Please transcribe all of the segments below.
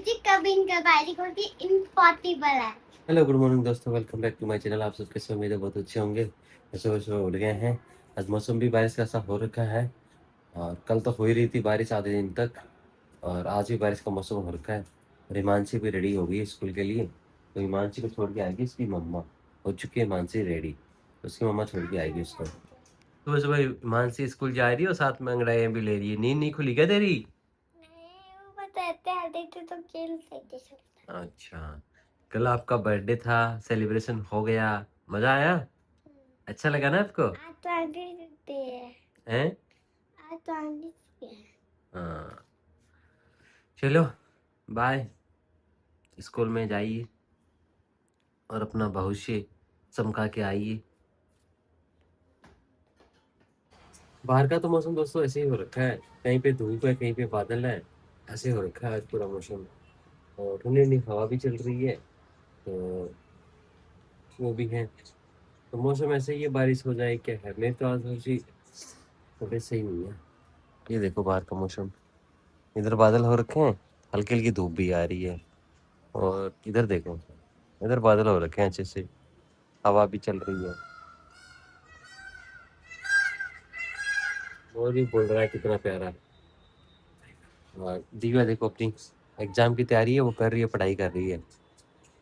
जी कभी इनका बारिश होती इम्पॉसिबल है। हेलो गुड मॉर्निंग दोस्तों, welcome back to my channel. आप सब कैसे? उम्मीद है बहुत अच्छे होंगे। सुबह सुबह उठ गए हैं। आज मौसम भी बारिश का सा हो रखा है और कल तो हो ही रही थी बारिश आधे दिन तक, और आज भी बारिश का मौसम हो रखा है। और हिमांशी भी रेडी हो गई है स्कूल के लिए, तो हिमांशी को छोड़ के आएगी इसकी मम्मा। हो चुकी है हिमांशी रेडी, तो उसकी मम्मा छोड़ के आएगी उसको। सुबह सुबह हिमांशी स्कूल जा रही है और साथ में अंगड़ाइयाँ भी ले रही है। नींद नहीं खुली क्या तेरी? वो बताते हैं देखते तो खेलते अच्छा, कल आपका बर्थडे था, सेलिब्रेशन हो गया, मजा आया? अच्छा लगा ना आपको? आज तो आंटी देते हैं। हैं? आज तो आंटी देते हैं। हाँ, चलो बाय। स्कूल में जाइए और अपना भविष्य चमका के आइए। बाहर का तो मौसम दोस्तों ऐसे ही हो रखा है, कहीं पे धूप है कहीं पे बादल है, ऐसे हो रखा है आज पूरा मौसम। और ठंडी ठंडी हवा भी चल रही है, तो वो भी है। तो मौसम ऐसे ही है, बारिश हो जाए क्या है। मेरी तो आज थोड़ी सी तबीयत सही नहीं है। ये देखो बाहर का मौसम, इधर बादल हो रखे हैं, हल्की हल्की धूप भी आ रही है। और इधर देखो, इधर बादल हो रखे हैं अच्छे से, हवा भी चल रही है। और भी बोल रहा है कितना प्यारा। और दिव्या देखो अपनी एग्जाम की तैयारी है वो कर रही है, पढ़ाई कर रही है।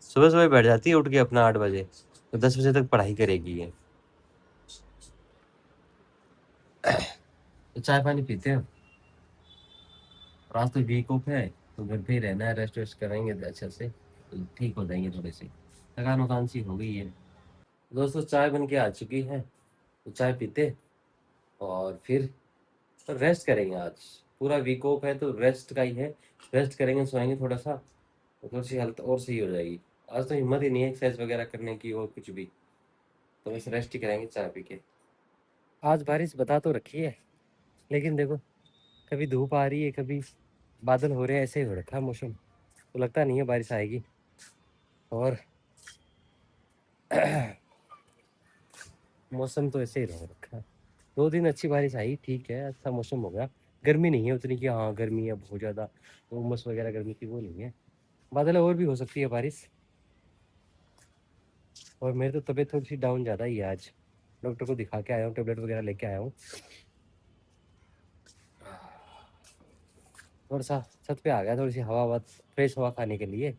सुबह सुबह बैठ जाती है उठ के अपना 8 बजे, तो 10 बजे तक पढ़ाई करेगी ये। तो चाय पानी पीते हैं। और आज तो वीक ऑफ है, तो घर पे ही रहना है, रेस्ट वेस्ट करेंगे तो अच्छे से, तो ठीक हो जाएंगे। थोड़ी सी थकान वकान सी हो गई है। दोस्तों चाय बन के आ चुकी है, तो चाय पीते और फिर रेस्ट करेंगे। आज पूरा वीक ऑफ है तो रेस्ट का ही है। रेस्ट करेंगे, सोएंगे थोड़ा सा, तो थोड़ी सी हेल्थ और सही हो जाएगी। आज तो हिम्मत ही नहीं है एक्सरसाइज वगैरह करने की और कुछ भी, तो बस रेस्ट ही करेंगे चाय पी के। आज बारिश बता तो रखी है, लेकिन देखो कभी धूप आ रही है कभी बादल हो रहे हैं, ऐसे ही हो रखा है मौसम, तो लगता नहीं है बारिश आएगी। और मौसम तो ऐसे ही रह रखा है। 2 दिन अच्छी बारिश आई, ठीक है, अच्छा मौसम हो गया। गर्मी नहीं है उतनी कि हाँ गर्मी है बहुत ज़्यादा, उमस वगैरह गर्मी की वो नहीं है। बादल और भी हो सकती है बारिश। और मेरी तो तबीयत थोड़ी सी डाउन ज़्यादा ही है आज, डॉक्टर को दिखा के आया हूँ, टेबलेट वगैरह लेके आया हूँ। थोड़ा सा छत पे आ गया, थोड़ी सी हवा ववा फ्रेश हवा खाने के लिए।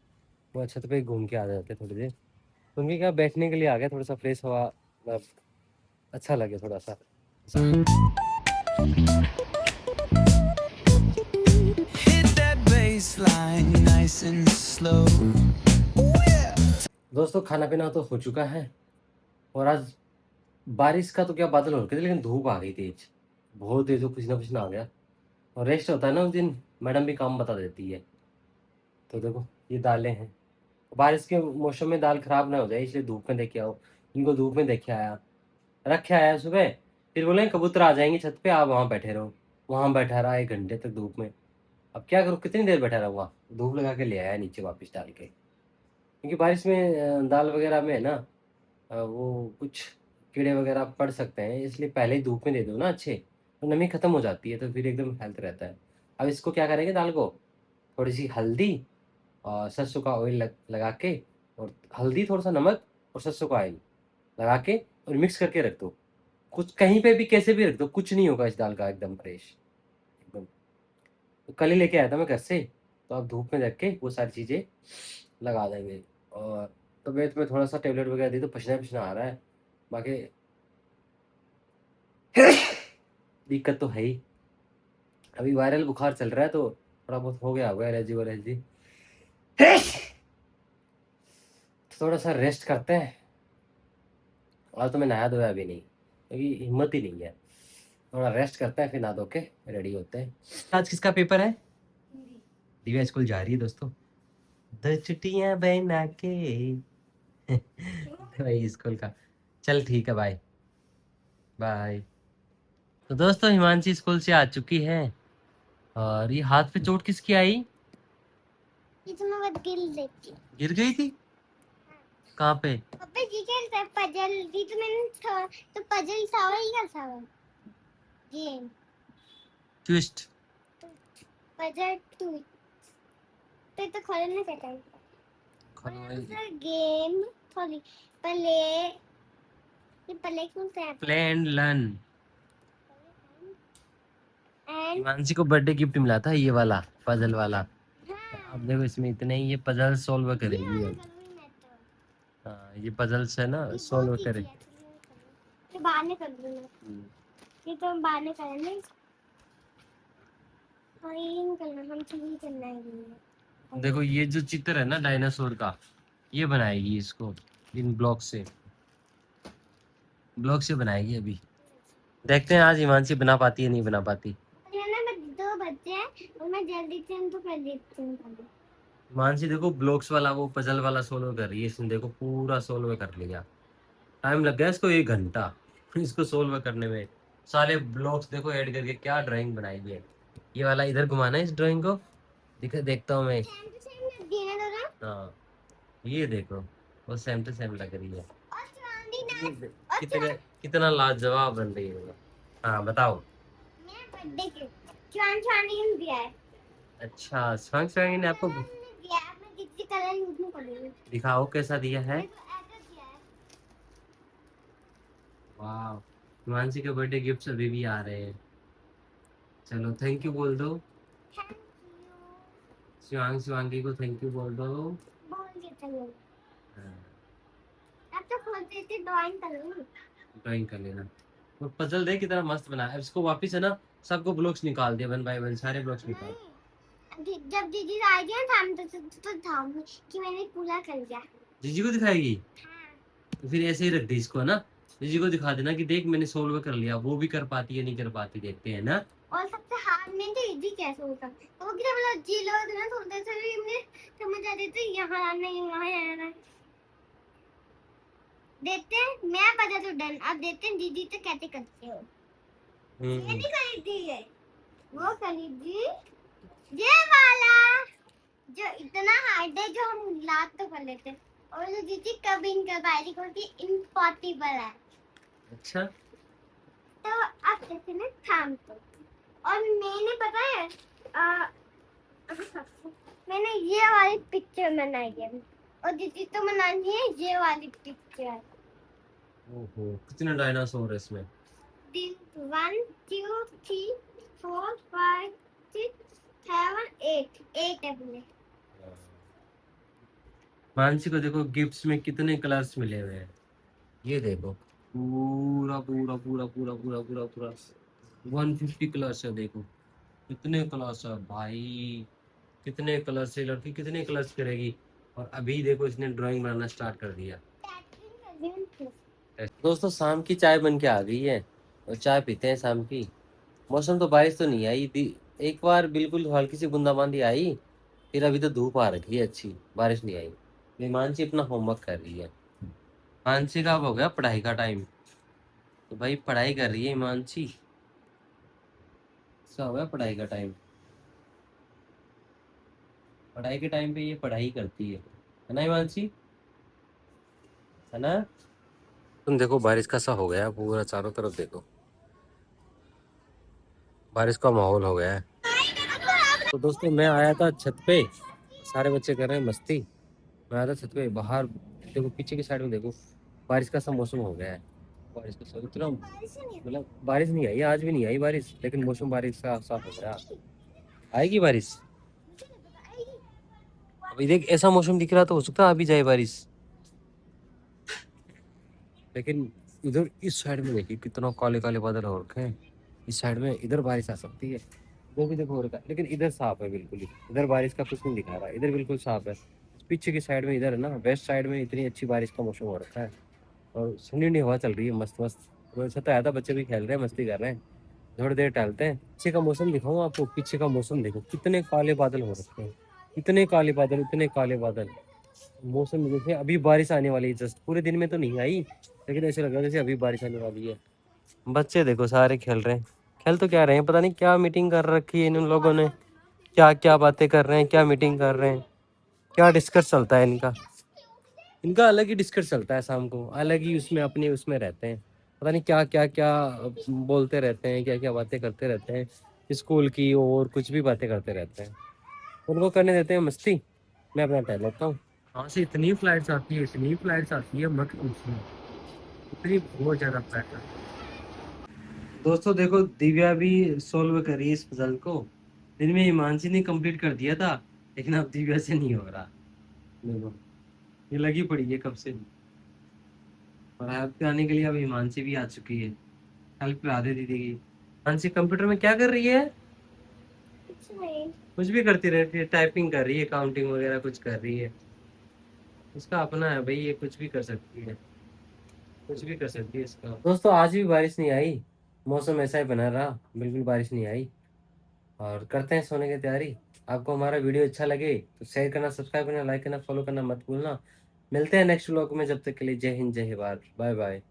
वो छत पे घूम के आ जाते थोड़ी देर, तो उनके क्या बैठने के लिए आ गया, थोड़ा सा फ्रेश हवा मतलब अच्छा लगे थोड़ा सा। Hit that baseline nice and slow. दोस्तों खाना पीना तो हो चुका है, और आज बारिश का तो क्या बादल हो रखे थे, लेकिन धूप आ गई तेज, बहुत तेज, तो पसीना पसीना आ गया। और रेस्ट होता है ना उस दिन, मैडम भी काम बता देती है। तो देखो ये दालें हैं, बारिश के मौसम में दाल खराब ना हो जाए इसलिए धूप में देखे आओ। इनको धूप में देखे आया, रखे आया सुबह, फिर बोले कबूतर आ जाएंगे छत पे, आप वहाँ बैठे रहो। वहाँ बैठा रहा 1 घंटे तक धूप में। अब क्या करूँ, कितनी देर बैठा रहूँगा। धूप लगा के ले आया नीचे वापस डाल के, क्योंकि बारिश में दाल वगैरह में ना वो कुछ कीड़े वगैरह पड़ सकते हैं, इसलिए पहले ही धूप में दे दो ना अच्छे, तो नमी खत्म हो जाती है, तो फिर एकदम हेल्थ रहता है। अब इसको क्या करेंगे, दाल को थोड़ी सी हल्दी और सरसों का ऑयल लगा के, और हल्दी थोड़ा सा नमक और सरसों का ऑयल लगा के और मिक्स करके रख दो। कुछ कहीं पे भी कैसे भी रख दो, कुछ नहीं होगा इस दाल का, एकदम फ्रेश एकदम। तो कल ही लेके आया था मैं घर से, तो अब धूप में रख के वो सारी चीज़ें लगा देंगे। और तबीयत में थोड़ा सा टेबलेट वगैरह दी तो पसीना पसीना आ रहा है, बाकी दिक्कत तो है ही। अभी वायरल बुखार चल रहा है, तो थोड़ा बहुत हो गया होगा एलर्जी वलर्जी। थोड़ा सा रेस्ट करते हैं। और तो मैं नहा धोया भी नहीं, क्योंकि हिम्मत ही नहीं है। थोड़ा रेस्ट करते हैं, फिर नहा धो के रेडी होते हैं। आज किसका पेपर है? दिव्या स्कूल जा रही है दोस्तों, 2 छुट्टियां बना के। वही स्कूल का। चल ठीक है, बाय बाय। तो दोस्तों हिमांशी स्कूल से आ चुकी है, और ये हाथ पे चोट किसकी आई? इसमें मत गिर लेती। गिर गई थी? कहाँ पे? अबे जी क्या पजल दी तो मैंने तो पजल सावा ही का सावा गेम ट्विस्ट। पजल टू पे तो खोलने का टाइम खोलो गेम थोड़ी पहले ये पहले कौन सा play and learn. And Himanshi को बर्थडे गिफ्ट मिला था ये वाला पजल वाला। हाँ अब देखो इसमें इतने ही ये पजल सॉल्व ये करेगी वाला अब। करूँगी मैं तो हाँ ये पजल्स है ना ये सॉल्व बहुत करे। इजी है ये बाहर नहीं कर दूँगा ये तो हम बाहर नहीं करेंगे और ये नहीं करना हम चीज़ करना है ये देखो ये जो चित्र है ना डायनासोर का ये बनाएगी इसको इन ब्लॉक से बनाएगी अभी। देखते हैं आज हिमांशी बना पाती है नहीं बना पाती। ये ना मैं 2 बच्चे हैं और मैं जल्दी से उनको कर देती हूँ पहले। हिमांशी देखो ब्लॉक्स वाला वो पजल वाला सोल्व कर रही है इसने देखो पूरा सोल्व कर लिया। टाइम लग गया इसको 1 घंटा इसको सोल्व करने में। सारे ब्लॉक्स देखो ऐड करके क्या ड्राइंग बनाई है। ये वाला इधर घुमाना है इस ड्राइंग को देखता हूँ मैं। सेम टू सेम देना दो ना हाँ ये देखो वो सेम टू सेम लग रही है। और चांदी ना ये दे- और कितने कितना लाजवाब बन रही है वो। हाँ बताओ। मैं बर्थडे के चांदी ने दिया है अच्छा स्वांग स्वांग ने आपको कलर ने दिया है मैं जितनी कलर यूज नहीं करूँगी दिखाओ कैसा दिया है। मेरे को ऐसा दिया है वाह हिमांशी के बर्थडे गिफ्ट्स अभी भी आ रहे हैं। चलो थैंक यू बोल दो थैंक यू शिवांगी को थैंक यू बोल दो। बोल के चलो अब तो खोल देती ड्राइंग कर लूँ ड्राइंग कर लेना। और पजल देख कितना मस्त बना है इसको वापस है ना सबको ब्लॉक्स निकाल दिया 1 बाय 1 सारे ब्लॉक्स निकाल। जब दीदी आएगी ना थाम तो थाम कि मैंने पूरा कर लिया जीजी को दिखाएगी हाँ तो फिर ऐसे ही रख दी इसको ना। जीजी को दिखा देना कि देख मैंने सोल्व कर लिया वो भी कर पाती है नहीं कर पाती देखते हैं ना। और सबसे हाथ में तो इजी कैसे होता तो वो क्या बोला जी लो तो ना थोड़ा सा भी हमने समझ आ रही थी यहाँ आना है यहाँ आना है देखते हैं मैं बता तो डन अब देखते हैं दीदी तो कैसे करते हो ये नहीं खरीदी है वो खरीदी ये वाला जो इतना हार्ड है जो हम लात तो कर लेते हैं और जो दीदी कभी नहीं कर पाएगी क्योंकि इम्पॉसिबल है अच्छा तो अब देखते हैं थाम तो और मैंने पता है मैंने ये वाली पिक्चर बनाई है और दीदी तो बनानी है ये वाली पिक्चर ओहो कितने डायनासोर है इसमें। 1 2 3 4 5 6 7 8 8 है बोले मानसी को देखो गिफ्ट्स में कितने कलर्स मिले हुए हैं। ये देखो पूरा पूरा पूरा पूरा पूरा पूरा पूरा 150 कलर्स है देखो कितने कलर्स है भाई। कितने कलर्स से लड़की कितने कलर्स करेगी। और अभी देखो इसने ड्राइंग बनाना स्टार्ट कर दिया। दोस्तों शाम की चाय बन के आ गई है और चाय पीते हैं शाम की। मौसम तो बारिश तो नहीं आई एक बार बिल्कुल हल्की सी बूंदाबांदी आई फिर अभी तो धूप आ रखी है अच्छी बारिश नहीं आई। हिमांशी अपना होमवर्क कर रही है। हिमांशी का अब हो गया पढ़ाई का टाइम तो भाई पढ़ाई कर रही है हिमांशी। ऐसा हो गया पढ़ाई का टाइम। पढ़ाई के टाइम पे ये पढ़ाई करती है ना हिमांशी है ना। तुम देखो बारिश का सा हो गया पूरा चारों तरफ देखो बारिश का माहौल हो गया है। तो दोस्तों मैं आया था छत पे सारे बच्चे कर रहे हैं मस्ती। मैं आया था छत पे बाहर देखो पीछे की साइड में देखो बारिश का सा मौसम हो गया है। बारिश का सा इतना मतलब बारिश नहीं आई आज भी नहीं आई बारिश लेकिन मौसम बारिश का साफ हो गया। आएगी बारिश अभी देख ऐसा मौसम दिख रहा तो हो सकता है अभी जाए बारिश। लेकिन इधर इस साइड में देखिए कितना काले काले बादल हो रखे हैं। इस साइड में इधर बारिश आ सकती है वो भी देखो हो रखा है लेकिन इधर साफ है बिल्कुल ही। इधर बारिश का कुछ नहीं दिखा रहा इधर बिल्कुल साफ है। पीछे की साइड में इधर है ना वेस्ट साइड में इतनी अच्छी बारिश का मौसम हो रखा है और ठंडी ठंडी हवा चल रही है मस्त मस्त। तो छत आया था बच्चे भी खेल रहे हैं मस्ती कर रहे हैं थोड़ी देर टहलते हैं। पीछे का मौसम दिखाऊँ आपको पीछे का मौसम देखो कितने काले बादल हो रखे हैं इतने काले बादल। मौसम देखिए अभी बारिश आने वाली है जस्ट पूरे दिन में तो नहीं आई लेकिन ऐसे लग रहा है जैसे अभी बारिश आने वाली है। बच्चे देखो सारे खेल रहे हैं खेल तो क्या रहे हैं पता नहीं क्या मीटिंग कर रखी है इन लोगों ने क्या क्या बातें कर रहे हैं क्या मीटिंग कर रहे हैं क्या डिस्कस चलता है इनका। इनका अलग ही डिस्कस चलता है शाम को अलग ही उसमें अपने उसमें रहते हैं पता नहीं क्या क्या क्या बोलते रहते हैं क्या क्या बातें करते रहते हैं स्कूल की और कुछ भी बातें करते रहते हैं। उनको करने देते हैं मस्ती, मैं अपना टहल लेता हूँ। हाँ से इतनी फ्लाइट्स आती है, इतनी फ्लाइट्स आती है, मत पूछिए, इतनी बहुत ज्यादा फ्लाइट आती है। दोस्तों देखो, दिव्या भी सोल्व कर रही है इस पजल को। दिन में हिमांशी ने कंप्लीट कर दिया था, लेकिन अब दिव्या से नहीं हो रहा। देखो, ये लगी पड़ी है कब से, और हेल्प कराने के लिए अब हिमांशी भी आ चुकी है। हेल्प करा दे दीदी की। हिमांशी कंप्यूटर में क्या कर रही है? कुछ नहीं। कुछ भी करती रहती है, टाइपिंग कर रही है, काउंटिंग वगैरह कुछ कर रही है। इसका अपना है भाई, ये कुछ भी कर सकती है, कुछ भी कर सकती है इसका। दोस्तों आज भी बारिश नहीं आई, मौसम ऐसा ही बना रहा, बिल्कुल बारिश नहीं आई। और करते हैं सोने की तैयारी। आपको हमारा वीडियो अच्छा लगे तो शेयर करना, सब्सक्राइब करना, लाइक करना, फॉलो करना मत भूलना। मिलते हैं नेक्स्ट व्लॉग में, जब तक के लिए जय हिंद, जय भारत, बाय बाय।